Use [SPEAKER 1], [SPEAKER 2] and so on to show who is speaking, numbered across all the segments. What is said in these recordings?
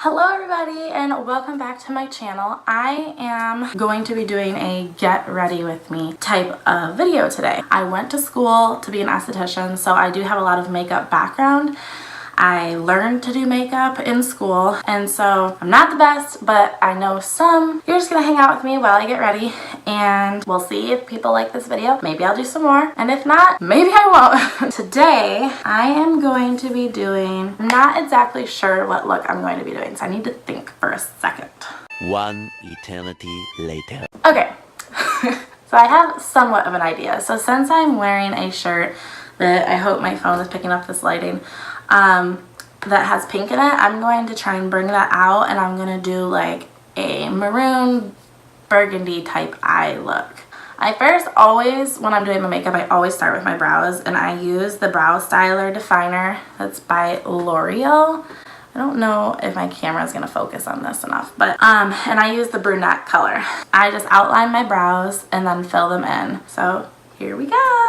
[SPEAKER 1] Hello everybody and welcome back to my channel. I am going to be doing a get ready with me type of video today. I went to school to be an esthetician, so I do have a lot of makeup background. I learned to do makeup in school, and so I'm not the best, but I know some. You're just gonna hang out with me while I get ready, and we'll see if people like this video. Maybe I'll do some more, and if not, maybe I won't. Today, I am going to be doing, I'm not exactly sure what look I'm going to be doing, so I need to think for a second.
[SPEAKER 2] One eternity later.
[SPEAKER 1] Okay, so I have somewhat of an idea. So since I'm wearing a shirt that I hope my phone is picking up this lighting, that has pink in it, I'm going to try and bring that out, and I'm going to do like a maroon burgundy type eye look. I first always, when I'm doing my makeup, I always start with my brows, and I use the Brow Styler Definer that's by Loreal. I don't know if my camera is going to focus on this enough, but and I use the brunette color. I just outline my brows and then fill them in. So here we go.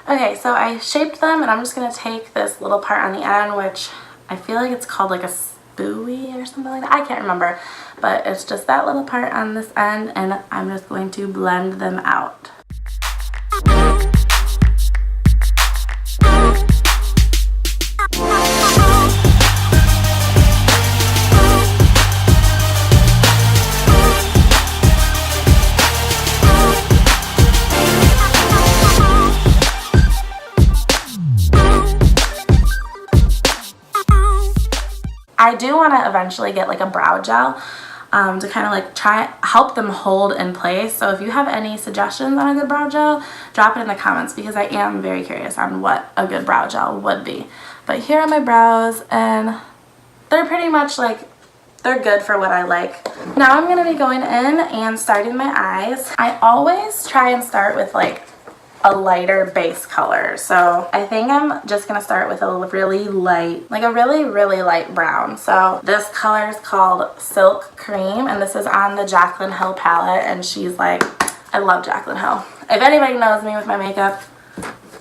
[SPEAKER 1] Okay, so I shaped them, and I'm just going to take this little part on the end, which I feel like it's called like a spoolie or something like that. I can't remember, but it's just that little part on this end, and I'm just going to blend them out. I do want to eventually get like a brow gel to kind of like help them hold in place. So if you have any suggestions on a good brow gel, drop it in the comments, because I am very curious on what a good brow gel would be. But here are my brows, and they're pretty much like, they're good for what I like. Now I'm going to be going in and starting my eyes. I always try and start with like a lighter base color, so I think I'm just gonna start with a really light, like a really light brown. So this color is called Silk Cream, and this is on the Jaclyn Hill palette, and she's like, I love Jaclyn Hill. If anybody knows me with my makeup,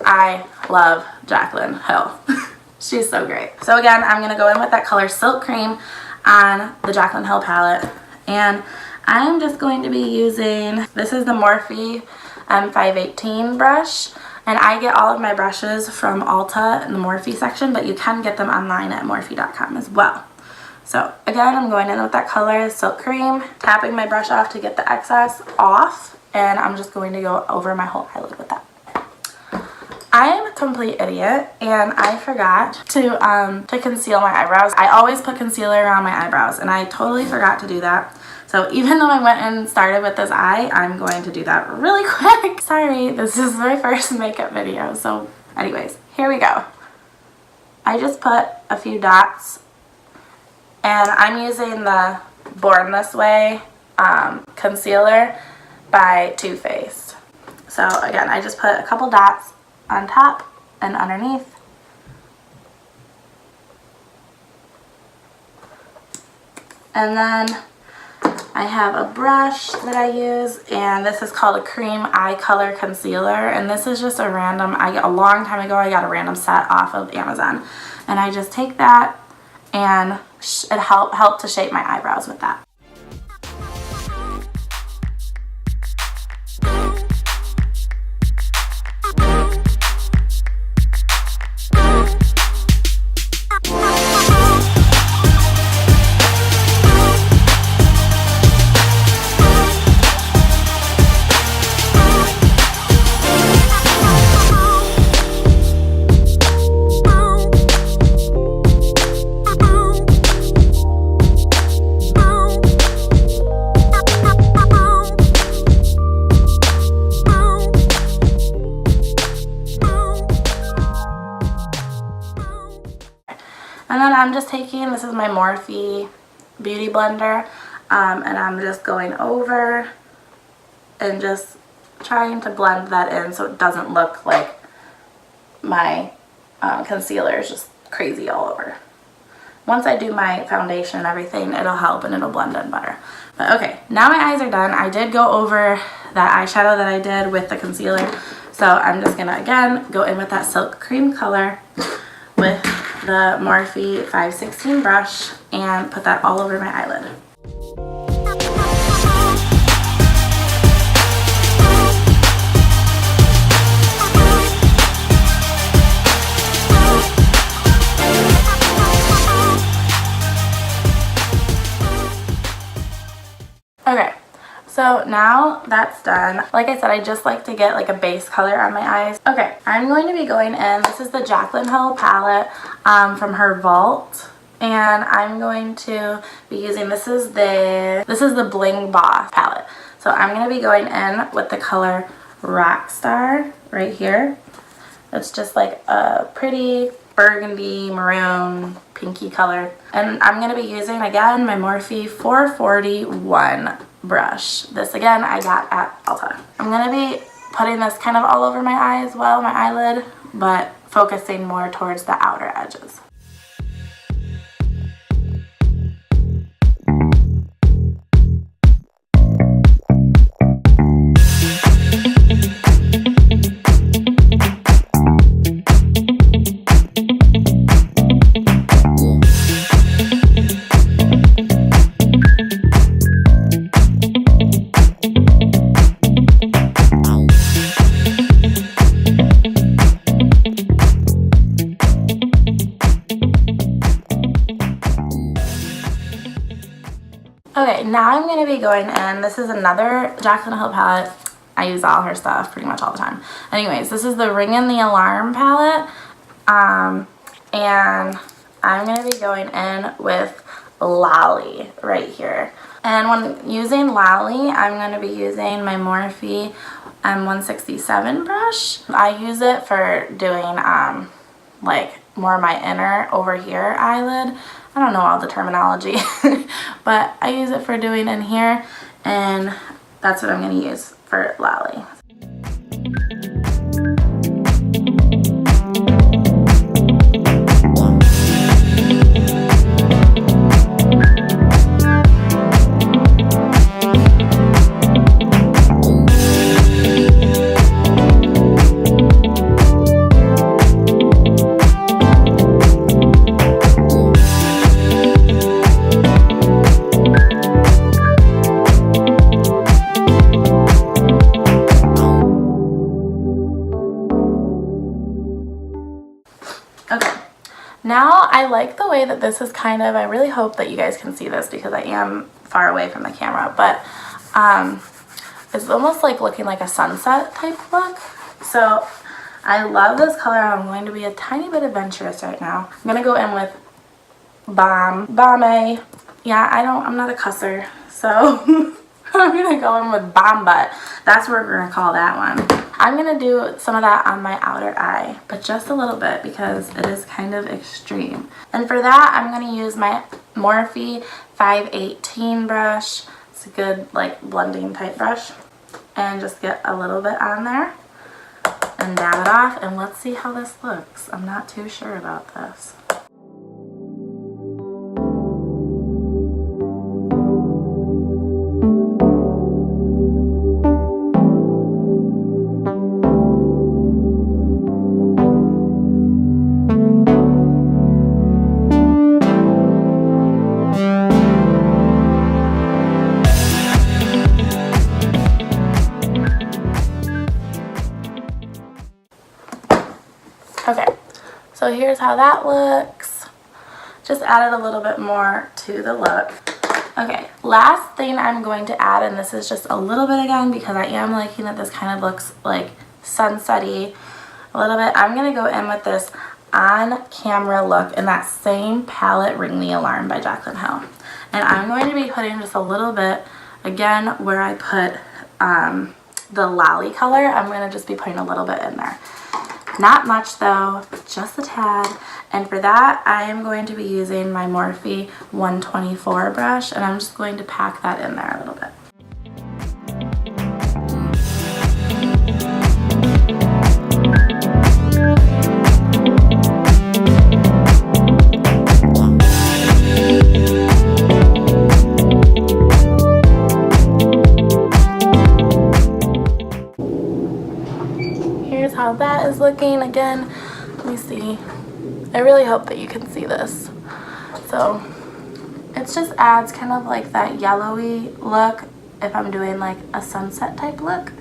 [SPEAKER 1] I love Jaclyn Hill. She's so great. So again, I'm gonna go in with that color Silk Cream on the Jaclyn Hill palette, and I'm just going to be using, this is the Morphe M518 brush, and I get all of my brushes from Ulta in the Morphe section, but you can get them online at morphe.com as well. So again, I'm going in with that color Silk Cream, tapping my brush off to get the excess off, and I'm just going to go over my whole eyelid with that. I am a complete idiot, and I forgot to conceal my eyebrows. I always put concealer around my eyebrows, and I totally forgot to do that. So even though I went and started with this eye, I'm going to do that really quick. Sorry, this is my first makeup video. So anyways, here we go. I just put a few dots, and I'm using the Born This Way concealer by Too Faced. So again, I just put a couple dots on top and underneath. And then I have a brush that I use, and this is called a Cream Eye Color Concealer, and this is just a random, a long time ago I got a random set off of Amazon, and I just take that, and it helped to shape my eyebrows with that.
[SPEAKER 3] Oh
[SPEAKER 1] I'm just taking, this is my Morphe Beauty Blender, and I'm just going over and just trying to blend that in so it doesn't look like my concealer is just crazy all over. Once I do my foundation and everything, it'll help and it'll blend in better. But okay, now my eyes are done. I did go over that eyeshadow that I did with the concealer. So I'm just gonna, again, go in with that Silk Cream color with the Morphe 516 brush and put that all over my eyelid. Okay, so now that's done. Like I said, I just like to get like a base color on my eyes. Okay, I'm going to be going in, this is the Jaclyn Hill palette from her Vault. And I'm going to be using, this is the Bling Boss palette. So I'm going to be going in with the color Rockstar right here. It's just like a pretty burgundy, maroon, pinky color. And I'm going to be using, again, my Morphe 441 brush. This, again, I got at Ulta. I'm going to be putting this kind of all over my eye as well, my eyelid, but focusing more towards the outer edges. Okay, now I'm going to be going in, this is another Jaclyn Hill palette. I use all her stuff pretty much all the time. Anyways, this is the Ring in the Alarm palette. And I'm going to be going in with Lolly right here. And when using Lolly, I'm going to be using my Morphe M167 brush. I use it for doing like more of my inner over here eyelid. I don't know all the terminology, but I use it for doing in here, and that's what I'm going to use for Lolly. Now I like the way that this is kind of, I really hope that you guys can see this because I am far away from the camera, but it's almost like looking like a sunset type look. So I love this color. I'm going to be a tiny bit adventurous right now. I'm going to go in with Bomb-A. Yeah, I'm not a cusser, so I'm going to go in with Bomb Butt. That's what we're going to call that one. I'm going to do some of that on my outer eye, but just a little bit because it is kind of extreme. And for that, I'm going to use my Morphe 518 brush. It's a good like blending type brush. And just get a little bit on there and dab it off. And let's see how this looks. I'm not too sure about this. Okay, so here's how that looks. Just added a little bit more to the look. Okay, last thing I'm going to add, and this is just a little bit again because I am liking that this kind of looks like sunsetty a little bit. I'm going to go in with this on camera look in that same palette, Ring the Alarm by Jaclyn Hill. And I'm going to be putting just a little bit, again, where I put the Lolly color, I'm going to just be putting a little bit in there. Not much though, just a tad. And for that, I am going to be using my Morphe 124 brush, and I'm just going to pack that in there a little bit. Here's how that is looking. Again, let me see. I really hope that you can see this. So it just adds kind of like that yellowy look if I'm doing like a sunset type look.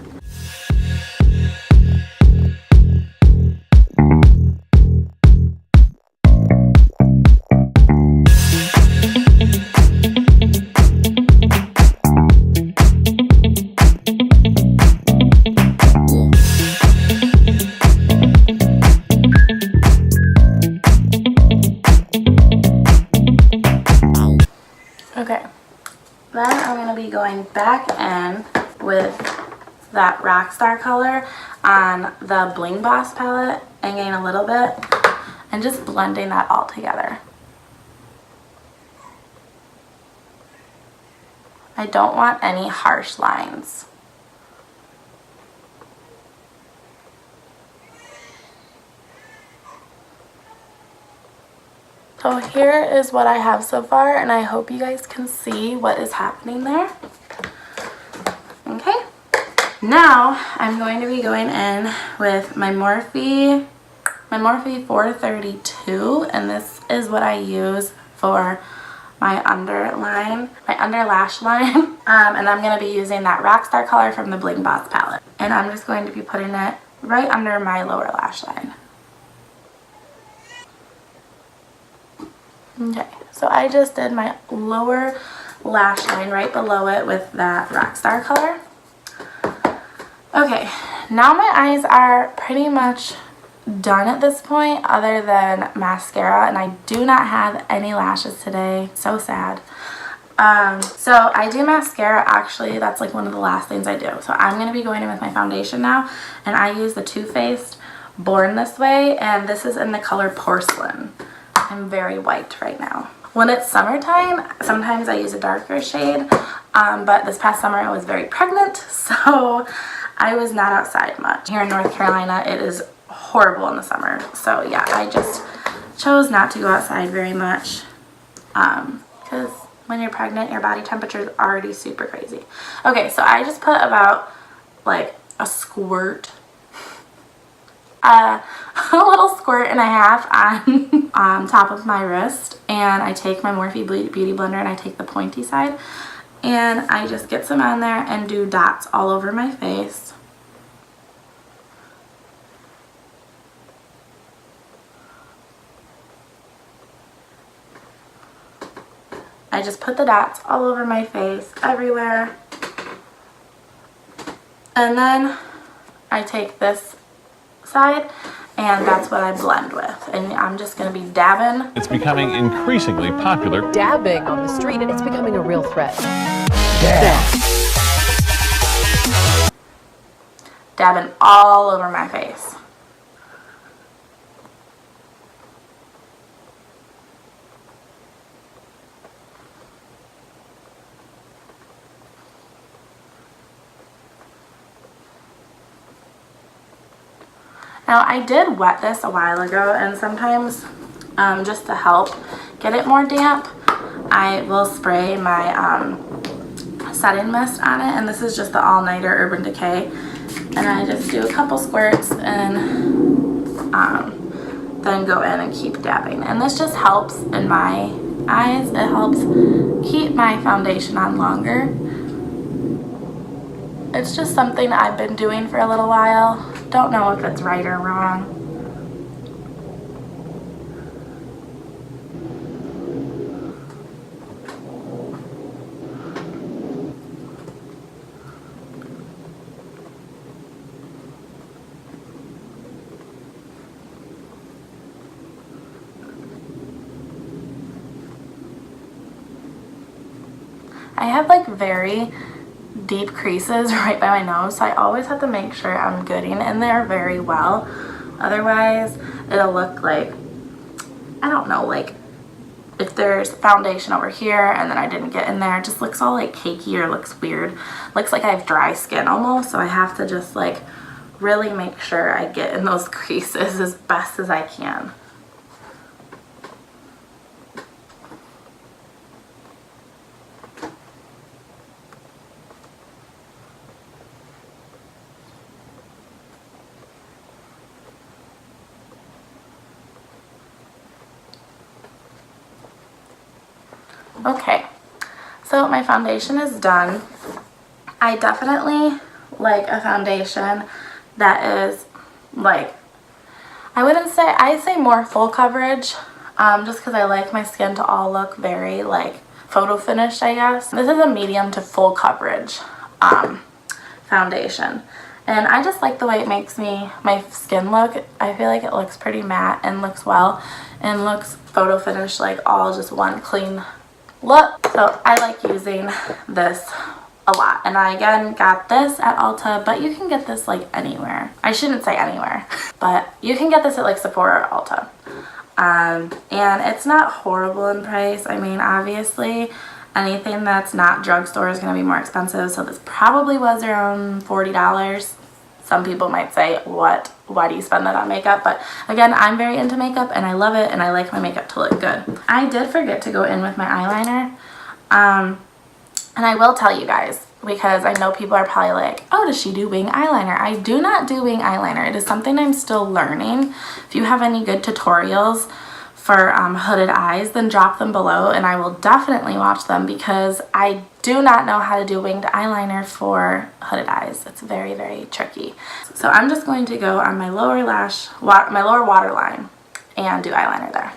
[SPEAKER 1] Okay, then I'm going to be going back in with that Rockstar color on the Bling Boss palette and getting a little bit and just blending that all together. I don't want any harsh lines. So here is what I have so far, and I hope you guys can see what is happening there. Okay, now I'm going to be going in with my Morphe 432, and this is what I use for my underlash line. And I'm going to be using that Rockstar color from the Bling Boss palette, and I'm just going to be putting it right under my lower lash line. Okay, so I just did my lower lash line right below it with that Rockstar color. Okay, now my eyes are pretty much done at this point other than mascara, and I do not have any lashes today. So sad. So I do mascara, actually. That's like one of the last things I do. So I'm going to be going in with my foundation now, and I use the Too Faced Born This Way, and this is in the color Porcelain. I'm very white right now. When it's summertime, sometimes I use a darker shade, but this past summer I was very pregnant, so I was not outside much. Here in North Carolina, it is horrible in the summer, so yeah, I just chose not to go outside very much, because when you're pregnant, your body temperature is already super crazy. Okay, so I just put about like a squirt, a little squirt and a half on top of my wrist, and I take my Morphe Beauty Blender and I take the pointy side and I just get some on there and do dots all over my face. I just put the dots all over my face, everywhere, and then I take this side and that's what I blend with, and I'm just going to be dabbing.
[SPEAKER 3] It's becoming increasingly popular.
[SPEAKER 4] Dabbing on the street, and it's becoming a real threat.
[SPEAKER 1] Dabbing all over my face. Now I did wet this a while ago, and sometimes just to help get it more damp, I will spray my setting mist on it, and this is just the All Nighter Urban Decay, and I just do a couple squirts and then go in and keep dabbing, and this just helps in my eyes. It helps keep my foundation on longer. It's just something I've been doing for a little while. Don't know if it's right or wrong. I have like very deep creases right by my nose, so I always have to make sure I'm getting in there very well Otherwise, it'll look like, I don't know, like if there's foundation over here and then I didn't get in there, it just looks all like cakey or looks weird. Looks like I have dry skin almost, so I have to just like really make sure I get in those creases as best as I can. Okay, so my foundation is done. I definitely like a foundation that is like, I'd say more full coverage, just because I like my skin to all look very like photo finished, I guess. This is a medium to full coverage foundation, and I just like the way it makes my skin look. I feel like it looks pretty matte and looks well and looks photo finished, like all just one clean look. So I like using this a lot, and I again got this at Ulta, but you can get this like anywhere. I shouldn't say anywhere, but you can get this at like Sephora or Ulta, and it's not horrible in price. I mean, obviously anything that's not drugstore is going to be more expensive, so this probably was around $40. Some people might say, what? Why do you spend that on makeup? But again, I'm very into makeup and I love it, and I like my makeup to look good. I did forget to go in with my eyeliner. And I will tell you guys, because I know people are probably like, oh, does she do wing eyeliner? I do not do wing eyeliner. It is something I'm still learning. If you have any good tutorials for hooded eyes, then drop them below and I will definitely watch them, because I do not know how to do winged eyeliner for hooded eyes. It's very, very tricky. So I'm just going to go on my lower waterline and do eyeliner there.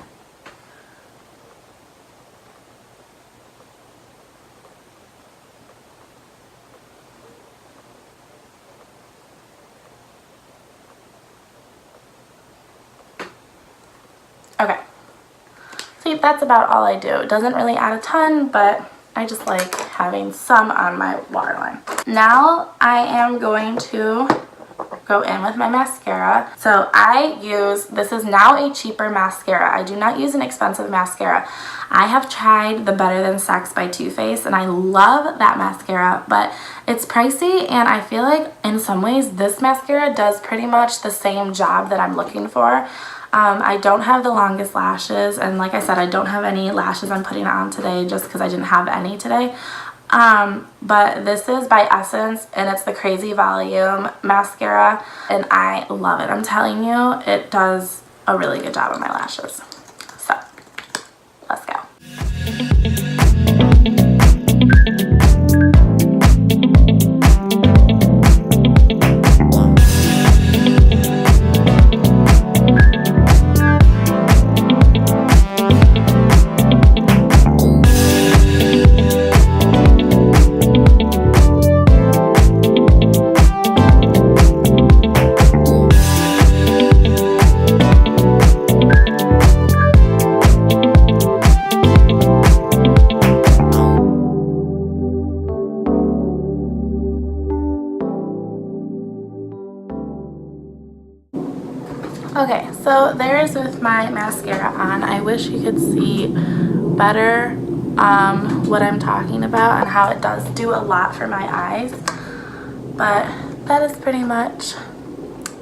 [SPEAKER 1] Okay, see, that's about all I do. It doesn't really add a ton, but I just like having some on my waterline. Now I am going to go in with my mascara. So I use, this is now a cheaper mascara. I do not use an expensive mascara. I have tried the Better Than Sex by Too Faced, and I love that mascara, but it's pricey, and I feel like in some ways this mascara does pretty much the same job that I'm looking for. I don't have the longest lashes, and like I said, I don't have any lashes I'm putting on today just because I didn't have any today. But this is by Essence, and it's the Crazy Volume mascara, and I love it. I'm telling you, it does a really good job on my lashes. So, let's go. Okay, so there's with my mascara on. I wish you could see better what I'm talking about and how it does do a lot for my eyes. But that is pretty much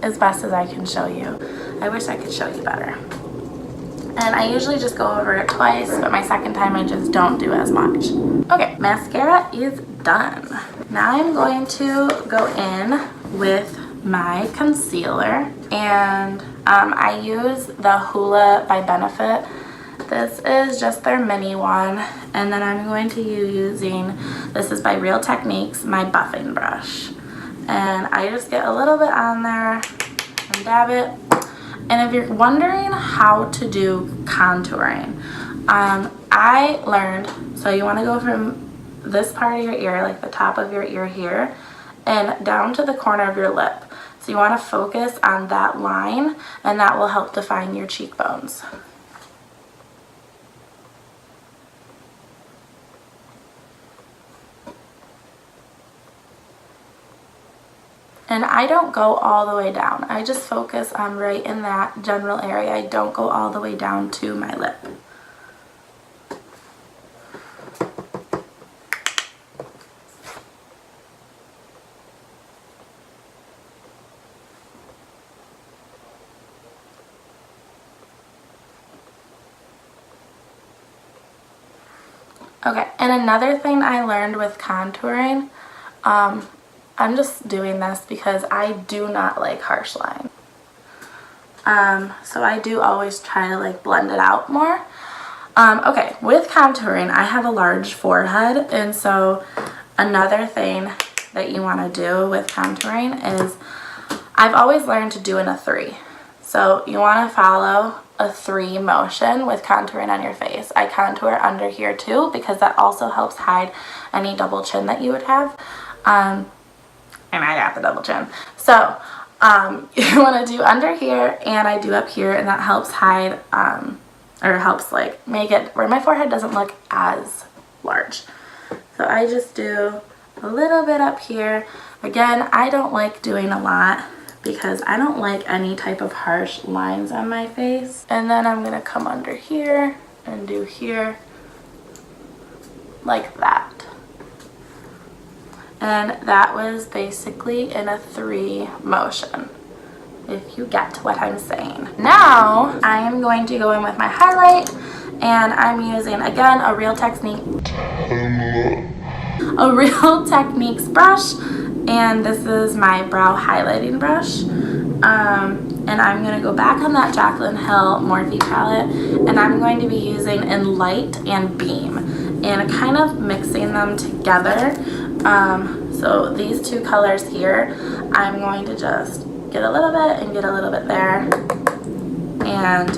[SPEAKER 1] as best as I can show you. I wish I could show you better. And I usually just go over it twice, but my second time I just don't do as much. Okay, mascara is done. Now I'm going to go in with my concealer, and I use the Hoola by Benefit. This is just their mini one, and then I'm going to be using, this is by Real Techniques, my buffing brush. And I just get a little bit on there and dab it. And if you're wondering how to do contouring, I learned, so you want to go from this part of your ear, like the top of your ear here, and down to the corner of your lip. So you want to focus on that line, and that will help define your cheekbones. And I don't go all the way down. I just focus on right in that general area. I don't go all the way down to my lip. Okay, and another thing I learned with contouring, I'm just doing this because I do not like harsh line. So I do always try to like blend it out more. Okay, with contouring, I have a large forehead, and so another thing that you want to do with contouring is I've always learned to do in a 3. So you want to follow a 3 motion with contouring on your face. I contour under here too because that also helps hide any double chin that you would have. And I got the double chin. So you want to do under here, and I do up here, and that helps hide or helps like make it where my forehead doesn't look as large. So I just do a little bit up here. Again, I don't like doing a lot because I don't like any type of harsh lines on my face. And then I'm gonna come under here and do here like that. And that was basically in a 3 motion, if you get what I'm saying. Now I am going to go in with my highlight, and I'm using again a Real Techniques brush, and this is my brow highlighting brush. And I'm going to go back on that Jaclyn Hill Morphe palette, and I'm going to be using in Light and Beam and kind of mixing them together. So these 2 colors here, I'm going to just get a little bit and get a little bit there, and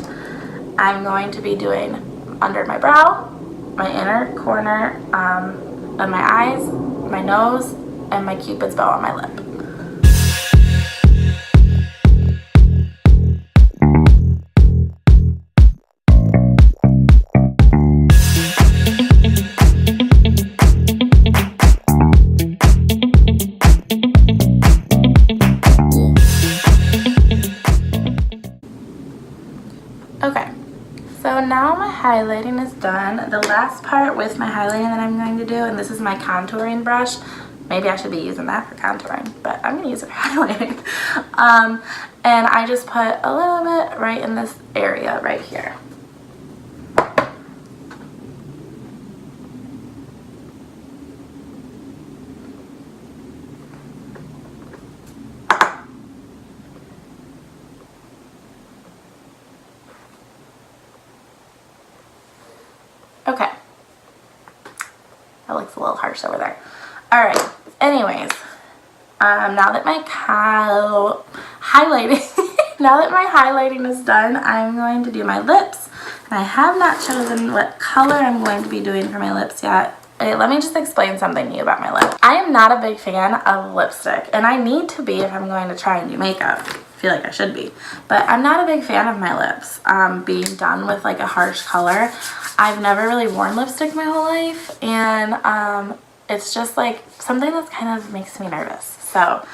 [SPEAKER 1] I'm going to be doing under my brow, my inner corner of my eyes, my nose, and my cupid's bow on my lip. Okay, so now my highlighting is done. The last part with my highlighting that I'm going to do, and this is my contouring brush. Maybe I should be using that for contouring, but I'm going to use it for highlighting. And I just put a little bit right in this area right here. Okay, that looks a little harsh over there. All right, anyways, now that my highlighting is done, I'm going to do my lips. And I have not chosen what color I'm going to be doing for my lips yet. Let me just explain something to you about my lips. I am not a big fan of lipstick, and I need to be if I'm going to try and do makeup. I feel like I should be, but I'm not a big fan of my lips being done with like a harsh color. I've never really worn lipstick my whole life, and it's just like something that kind of makes me nervous. So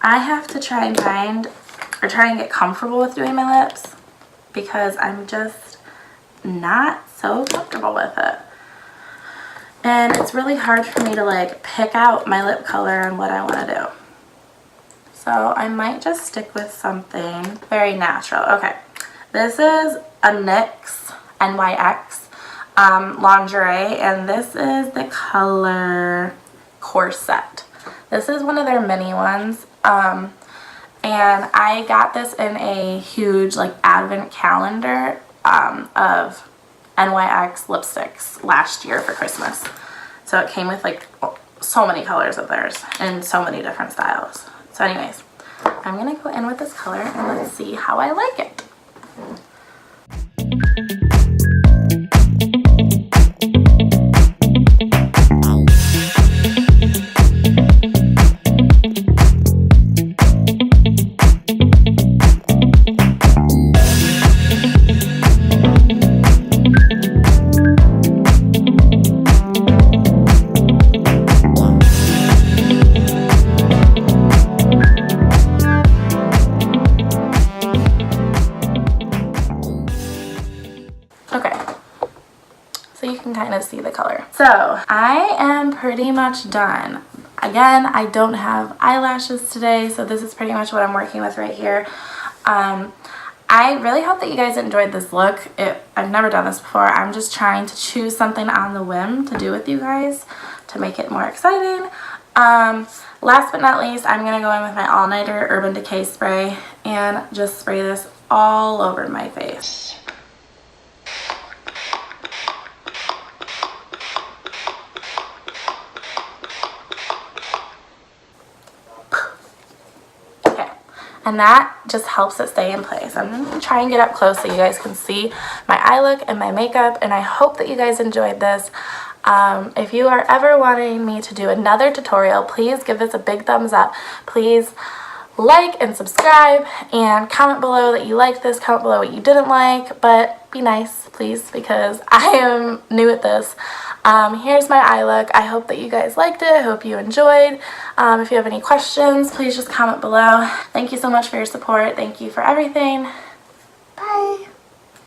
[SPEAKER 1] I have to try and get comfortable with doing my lips because I'm just not so comfortable with it. And it's really hard for me to like pick out my lip color and what I want to do. So I might just stick with something very natural. Okay, this is a NYX lingerie, and this is the color Corset. This is one of their mini ones, and I got this in a huge like advent calendar of NYX lipsticks last year for Christmas. So it came with like so many colors of theirs and so many different styles. So anyways, I'm gonna go in with this color and let's see how I like it. see the color. So I am pretty much done. Again, I don't have eyelashes today, so this is pretty much what I'm working with right here. I really hope that you guys enjoyed this look. I've never done this before. I'm just trying to choose something on the whim to do with you guys to make it more exciting. Last but not least, I'm going to go in with my all-nighter Urban Decay spray and just spray this all over my face. And that just helps it stay in place. I'm going to try and get up close so you guys can see my eye look and my makeup, and I hope that you guys enjoyed this. If you are ever wanting me to do another tutorial, please give this a big thumbs up. Please like and subscribe and comment below that you liked this, comment below what you didn't like, but be nice, please, because I am new at this. Here's my eye look. I hope that you guys liked it. I hope you enjoyed. If you have any questions, please just comment below. Thank you so much for your support. Thank you for everything.